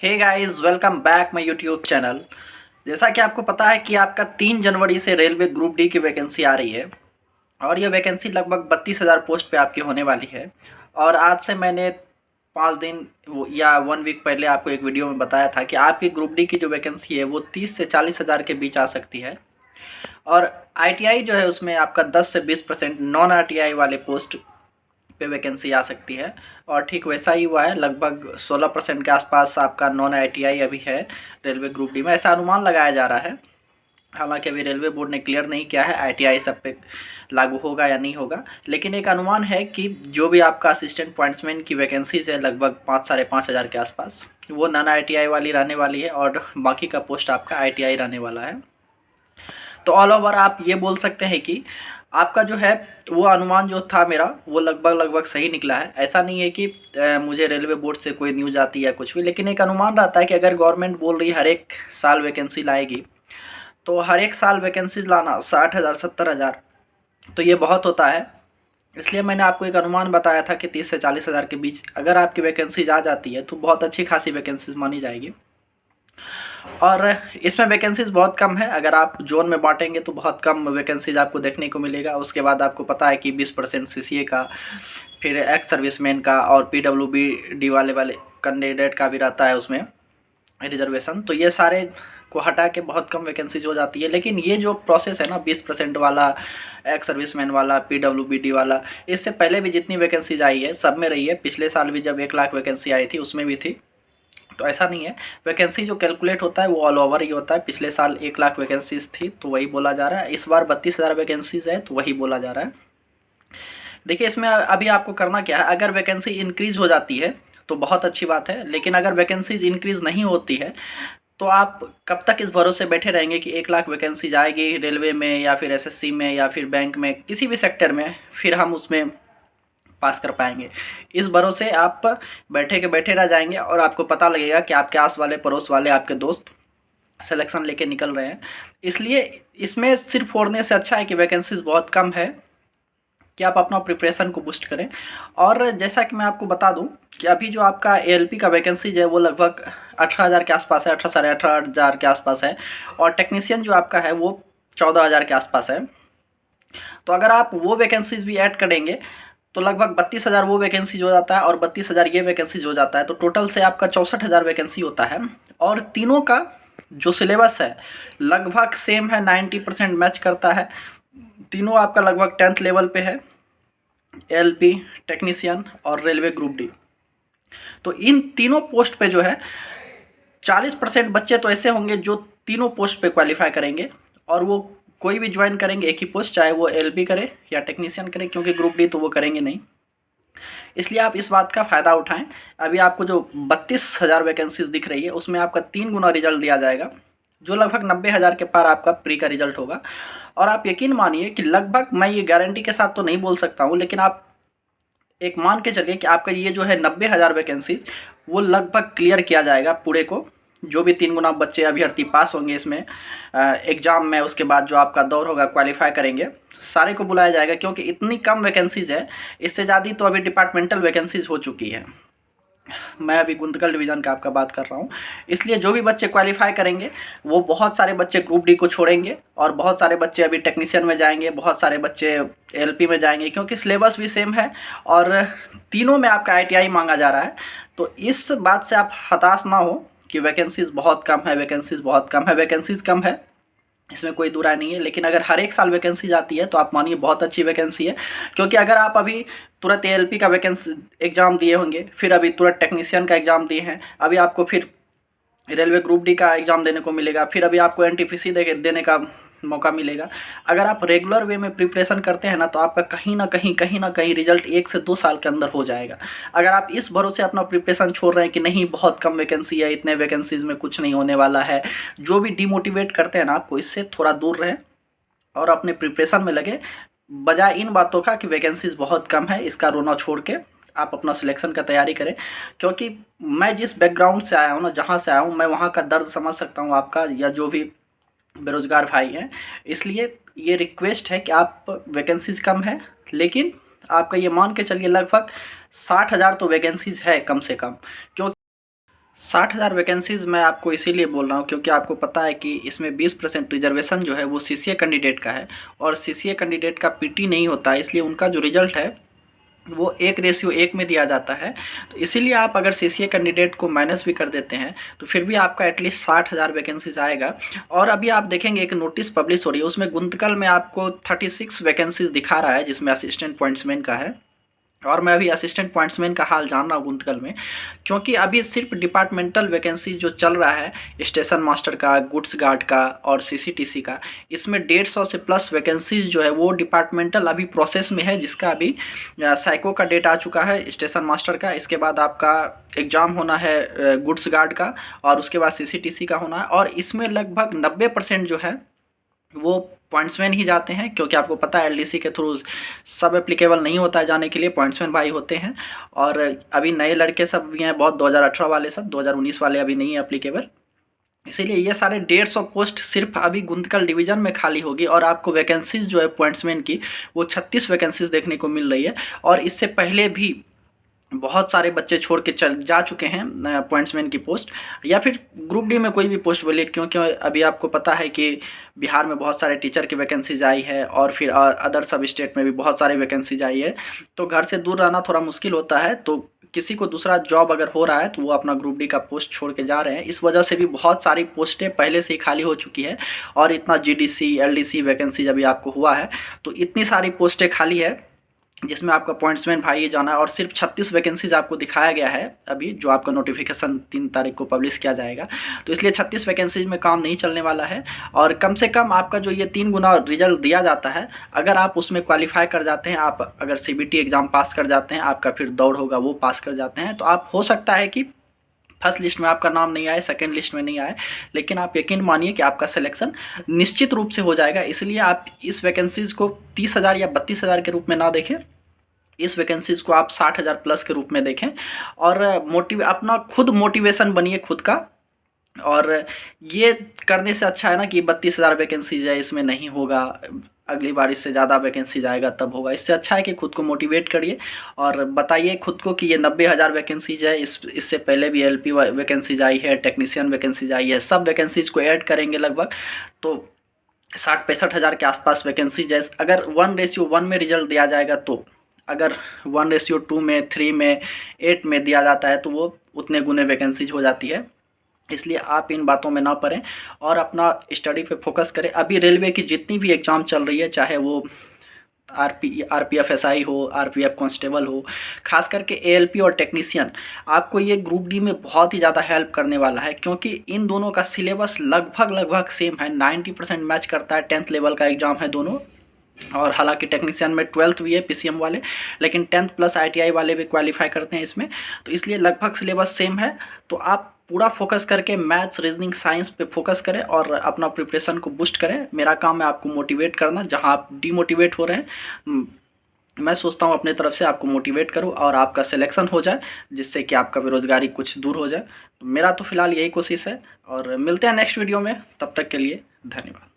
Hey guys, welcome back my YouTube channel. जैसा कि आपको पता है कि आपका 3 जनवरी से रेलवे ग्रुप डी की वैकेंसी आ रही है और ये वैकेंसी लगभग 32,000 पोस्ट पे आपकी होने वाली है। और आज से मैंने 5 दिन या 1 वीक पहले आपको एक वीडियो में बताया था कि आपकी ग्रुप डी की जो वैकेंसी है वो 30 से 40,000 के बीच आ सकती है। और आईटीआई जो है उसमें आपका 10 से 20% नॉन आईटीआई वाले पोस्ट पे वैकेंसी आ सकती है। और ठीक वैसा ही हुआ है, लगभग 16% के आसपास आपका नॉन आईटीआई अभी है रेलवे ग्रुप डी में, ऐसा अनुमान लगाया जा रहा है। हालांकि अभी रेलवे बोर्ड ने क्लियर नहीं किया है आईटीआई सब पे लागू होगा या नहीं होगा, लेकिन एक अनुमान है कि जो भी आपका असिस्टेंट पॉइंट्समैन की वैकेंसीज है लगभग 5-5.5 हज़ार के आसपास, वो नॉन आईटीआई वाली रहने वाली है और बाकी का पोस्ट आपका आईटीआई रहने वाला है। तो ऑल ओवर आप ये बोल सकते हैं कि आपका जो है वो अनुमान जो था मेरा वो लगभग सही निकला है। ऐसा नहीं है कि मुझे रेलवे बोर्ड से कोई न्यूज़ आती है या कुछ भी, लेकिन एक अनुमान रहता है कि अगर गवर्नमेंट बोल रही है हर एक साल वैकेंसी लाएगी, तो हर एक साल वैकेंसीज लाना 60,000 70,000 तो ये बहुत होता है। इसलिए मैंने आपको एक अनुमान बताया था कि 30 से 40,000 के बीच अगर आपकी वैकेंसीज आ जाती है तो बहुत अच्छी खासी वैकेंसीज मानी जाएगी। और इसमें वैकेंसीज बहुत कम है, अगर आप जोन में बांटेंगे तो बहुत कम वैकेंसीज आपको देखने को मिलेगा। उसके बाद आपको पता है कि 20% सीसीए का, फिर एक्स सर्विसमैन का और पीडब्ल्यूबी वाले कैंडिडेट का भी रहता है उसमें रिजर्वेशन। तो ये सारे को हटा के बहुत कम वैकेंसीज हो जाती है। लेकिन ये जो प्रोसेस है ना 20% वाला, एक्स सर्विसमैन वाला, पीडब्ल्यूबी वाला, इससे पहले भी जितनी वैकेंसीज आई है सब में रही है। पिछले साल भी जब 1 लाख वैकेंसी आई थी उसमें भी थी। तो ऐसा नहीं है, वैकेंसी जो कैलकुलेट होता है वो ऑल ओवर ही होता है। पिछले साल 1 लाख वैकेंसीज थी तो वही बोला जा रहा है, इस बार 32,000 वैकेंसीज है तो वही बोला जा रहा है। देखिए इसमें अभी आपको करना क्या है, अगर वैकेंसी इंक्रीज हो जाती है तो बहुत अच्छी बात है, लेकिन अगर वैकेंसीज इंक्रीज नहीं होती है तो आप कब तक इस भरोसे बैठे रहेंगे कि 1 लाख वैकेंसीज आएगी रेलवे में या फिर एसएससी में या फिर बैंक में, किसी भी सेक्टर में, फिर हम उसमें पास कर पाएंगे। इस भरोसे आप बैठे के बैठे रह जाएंगे और आपको पता लगेगा कि आपके आस वाले पड़ोस वाले आपके दोस्त सिलेक्शन लेके निकल रहे हैं। इसलिए इसमें सिर्फ फोड़ने से अच्छा है कि वैकेंसीज बहुत कम है, कि आप अपना प्रिपरेशन को बूस्ट करें। और जैसा कि मैं आपको बता दूं कि अभी जो आपका एएलपी का वैकेंसीज है वो लगभग 18,000 के आसपास है, 18,500 के आसपास है। और टेक्नीशियन जो आपका है वो 14,000 के आसपास है। तो अगर आप वो वैकेंसीज भी ऐड करेंगे तो लगभग 32,000 वो वैकेंसीज हो जाता है और 32,000 ये वैकेंसीज हो जाता है, तो टोटल से आपका 64,000 वैकेंसी होता है। और तीनों का जो सिलेबस है लगभग सेम है, 90% मैच करता है। तीनों आपका लगभग 10th लेवल पे है, एलपी, टेक्नीशियन और रेलवे ग्रुप डी। तो इन तीनों पोस्ट पे जो है 40% बच्चे तो ऐसे होंगे जो तीनों पोस्ट पे क्वालिफाई करेंगे और वो कोई भी ज्वाइन करेंगे एक ही पोस्ट, चाहे वो एलपी करे या टेक्नीशियन करे, क्योंकि ग्रुप डी तो वो करेंगे नहीं। इसलिए आप इस बात का फ़ायदा उठाएं। अभी आपको जो 32,000 वैकेंसीज दिख रही है उसमें आपका 3 गुना रिजल्ट दिया जाएगा, जो लगभग 90,000 के पार आपका प्री का रिजल्ट होगा। और आप यकीन मानिए कि लगभग, मैं ये गारंटी के साथ तो नहीं बोल सकता हूँ, लेकिन आप एक मान के चलिए कि आपका ये जो है 90,000 वैकेंसीज वो लगभग क्लियर किया जाएगा पूरे को। जो भी 3 गुना बच्चे अभ्यर्थी पास होंगे इसमें एग्ज़ाम में, उसके बाद जो आपका दौर होगा क्वालिफाई करेंगे, सारे को बुलाया जाएगा। क्योंकि इतनी कम वैकेंसीज है, इससे ज़्यादा तो अभी डिपार्टमेंटल वैकेंसीज हो चुकी है। मैं अभी गुंतकल डिवीज़न का आपका बात कर रहा हूँ। इसलिए जो भी बच्चे क्वालिफाई करेंगे वो बहुत सारे बच्चे ग्रुप डी को छोड़ेंगे और बहुत सारे बच्चे अभी टेक्नीशियन में जाएंगे, बहुत सारे बच्चे एलपी में जाएंगे, क्योंकि सिलेबस भी सेम है और तीनों में आपका आईटीआई मांगा जा रहा है। तो इस बात से आप हताश ना हो कि वैकेंसीज बहुत कम है, वैकेंसीज बहुत कम है, वैकेंसीज कम है, इसमें कोई दुराय नहीं है। लेकिन अगर हर एक साल वैकेंसी जाती है तो आप मानिए बहुत अच्छी वैकेंसी है। क्योंकि अगर आप अभी तुरंत एएलपी का वैकेंसी एग्ज़ाम दिए होंगे, फिर अभी तुरंत टेक्नीशियन का एग्ज़ाम दिए हैं, अभी आपको फिर रेलवे ग्रुप डी का एग्ज़ाम देने को मिलेगा, फिर अभी आपको एनटीपीसी देने का मौका मिलेगा। अगर आप रेगुलर वे में प्रिपरेशन करते हैं ना तो आपका कहीं ना कहीं रिजल्ट 1 से 2 साल के अंदर हो जाएगा। अगर आप इस भरोसे अपना प्रिपरेशन छोड़ रहे हैं कि नहीं बहुत कम वैकेंसी है, इतने वैकेंसीज में कुछ नहीं होने वाला है, जो भी डिमोटिवेट करते हैं ना आपको, इससे थोड़ा दूर रहें और अपने प्रिपरेशन में लगे, बजाय इन बातों का कि वैकेंसीज बहुत कम है, इसका रोना छोड़ के आप अपना सिलेक्शन का तैयारी करें। क्योंकि मैं जिस बैकग्राउंड से आया हूँ ना, जहाँ से आया हूँ, मैं वहाँ का दर्द समझ सकता हूँ आपका या जो भी बेरोजगार भाई हैं। इसलिए ये रिक्वेस्ट है कि आप, वैकेंसीज कम है लेकिन आपका ये मान के चलिए लगभग 60,000 तो वैकेंसीज है कम से कम। क्योंकि 60,000 वैकेंसीज़ मैं आपको इसीलिए बोल रहा हूँ क्योंकि आपको पता है कि इसमें 20% रिजर्वेशन जो है वो सीसीए कैंडिडेट का है, और सीसीए कैंडिडेट का पीटी नहीं होता है, इसलिए उनका जो रिजल्ट है वो 1:1 में दिया जाता है। तो इसीलिए आप अगर सीसीए कैंडिडेट को माइनस भी कर देते हैं तो फिर भी आपका एटलीस्ट 60,000 वैकेंसीज आएगा। और अभी आप देखेंगे एक नोटिस पब्लिश हो रही है, उसमें गुंतकल में आपको 36 वैकेंसीज दिखा रहा है जिसमें असिस्टेंट पॉइंट्समैन का है। और मैं अभी असिस्टेंट पॉइंट्समैन का हाल जान रहा हूँ गुंतकल में, क्योंकि अभी सिर्फ डिपार्टमेंटल वैकेंसी जो चल रहा है स्टेशन मास्टर का, गुड्स गार्ड का और सीसीटीसी का, इसमें 150 से प्लस वैकेंसीज जो है वो डिपार्टमेंटल अभी प्रोसेस में है, जिसका अभी साइको का डेट आ चुका है स्टेशन मास्टर का। इसके बाद आपका एग्ज़ाम होना है गुड्स गार्ड का, और उसके बाद सीसीटीसी का होना है। और इसमें लगभग 90% जो है वो पॉइंट्समैन ही जाते हैं, क्योंकि आपको पता है एलडीसी के थ्रू सब एप्लीकेबल नहीं होता है जाने के लिए, पॉइंट्समैन भाई होते हैं। और अभी नए लड़के सब भी हैं बहुत, 2018 वाले सब, 2019 वाले अभी नहीं है एप्लीकेबल। इसीलिए ये सारे 150 पोस्ट सिर्फ अभी गुंतकल डिवीज़न में खाली होगी, और आपको वैकेंसीज जो है पॉइंट्समैन की वो 36 वैकेंसीज देखने को मिल रही है। और इससे पहले भी बहुत सारे बच्चे छोड़ के जा चुके हैं पॉइंट्समैन की पोस्ट, या फिर ग्रुप डी में कोई भी पोस्ट बोलिए, क्योंकि अभी आपको पता है कि बिहार में बहुत सारे टीचर की वैकेंसीज आई है, और फिर अदर सब स्टेट में भी बहुत सारी वैकेंसीज आई है। तो घर से दूर रहना थोड़ा मुश्किल होता है, तो किसी को दूसरा जॉब अगर हो रहा है तो वो अपना ग्रुप डी का पोस्ट छोड़ के जा रहे हैं। इस वजह से भी बहुत सारी पोस्टें पहले से ही खाली हो चुकी है, और इतना जीडीसी एलडीसी वैकेंसी अभी आपको हुआ है, तो इतनी सारी पोस्टें खाली है जिसमें आपका पॉइंट्समैन भाई जाना है। और सिर्फ 36 वैकेंसीज आपको दिखाया गया है अभी, जो आपका नोटिफिकेशन 3 तारीख को पब्लिश किया जाएगा। तो इसलिए 36 वैकेंसीज में काम नहीं चलने वाला है। और कम से कम आपका जो ये 3 गुना रिजल्ट दिया जाता है, अगर आप उसमें क्वालिफाई कर जाते हैं, आप अगर सीबीटी एग्ज़ाम पास कर जाते हैं, आपका फिर दौड़ होगा वो पास कर जाते हैं, तो आप हो सकता है कि फर्स्ट लिस्ट में आपका नाम नहीं आए, सेकंड लिस्ट में नहीं आए, लेकिन आप यकीन मानिए कि आपका सिलेक्शन निश्चित रूप से हो जाएगा। इसलिए आप इस वैकेंसीज़ को 30,000 या 32,000 के रूप में ना देखें, इस वैकेंसीज़ को आप 60,000 प्लस के रूप में देखें, और अपना खुद मोटिवेशन बनिए खुद का। और ये करने से अच्छा है ना कि 32,000 वैकेंसीज है, इसमें नहीं होगा, अगली बार इससे ज़्यादा वैकेंसीज आएगा तब होगा। इससे अच्छा है कि खुद को मोटिवेट करिए और बताइए खुद को कि ये 90,000 वैकेंसीज है, इससे पहले भी एलपी वैकेंसीज आई है, टेक्नीशियन वैकेंसीज आई है, सब वैकेंसीज को ऐड करेंगे लगभग तो 60-65,000 के आसपास वैकेंसीज है। अगर 1:1 में रिजल्ट दिया जाएगा, तो अगर 1:2 में, 3 में, 8 में दिया जाता है तो वो उतने गुने वैकेंसीज हो जाती है। इसलिए आप इन बातों में ना पड़ें और अपना स्टडी पे फोकस करें। अभी रेलवे की जितनी भी एग्ज़ाम चल रही है, चाहे वो आरपीएफ एसआई हो, आरपीएफ कांस्टेबल हो, खास करके एएलपी और टेक्नीशियन, आपको ये ग्रुप डी में बहुत ही ज़्यादा हेल्प करने वाला है, क्योंकि इन दोनों का सिलेबस लगभग सेम है, 90% मैच करता है। 10th लेवल का एग्ज़ाम है दोनों, और हालांकि टेक्नीशियन में 12th भी है पीसीएम वाले, लेकिन 10th प्लस आईटीआई वाले भी क्वालिफाई करते हैं इसमें, तो इसलिए लगभग सिलेबस सेम है। तो आप पूरा फोकस करके मैथ्स, रीजनिंग, साइंस पे फोकस करें और अपना प्रिपरेशन को बूस्ट करें। मेरा काम है आपको मोटिवेट करना, जहां आप डीमोटिवेट हो रहे हैं मैं सोचता हूं अपने तरफ से आपको मोटिवेट करूं और आपका सिलेक्शन हो जाए, जिससे कि आपका बेरोजगारी कुछ दूर हो जाए। तो मेरा तो फिलहाल यही कोशिश है, और मिलते हैं नेक्स्ट वीडियो में, तब तक के लिए धन्यवाद।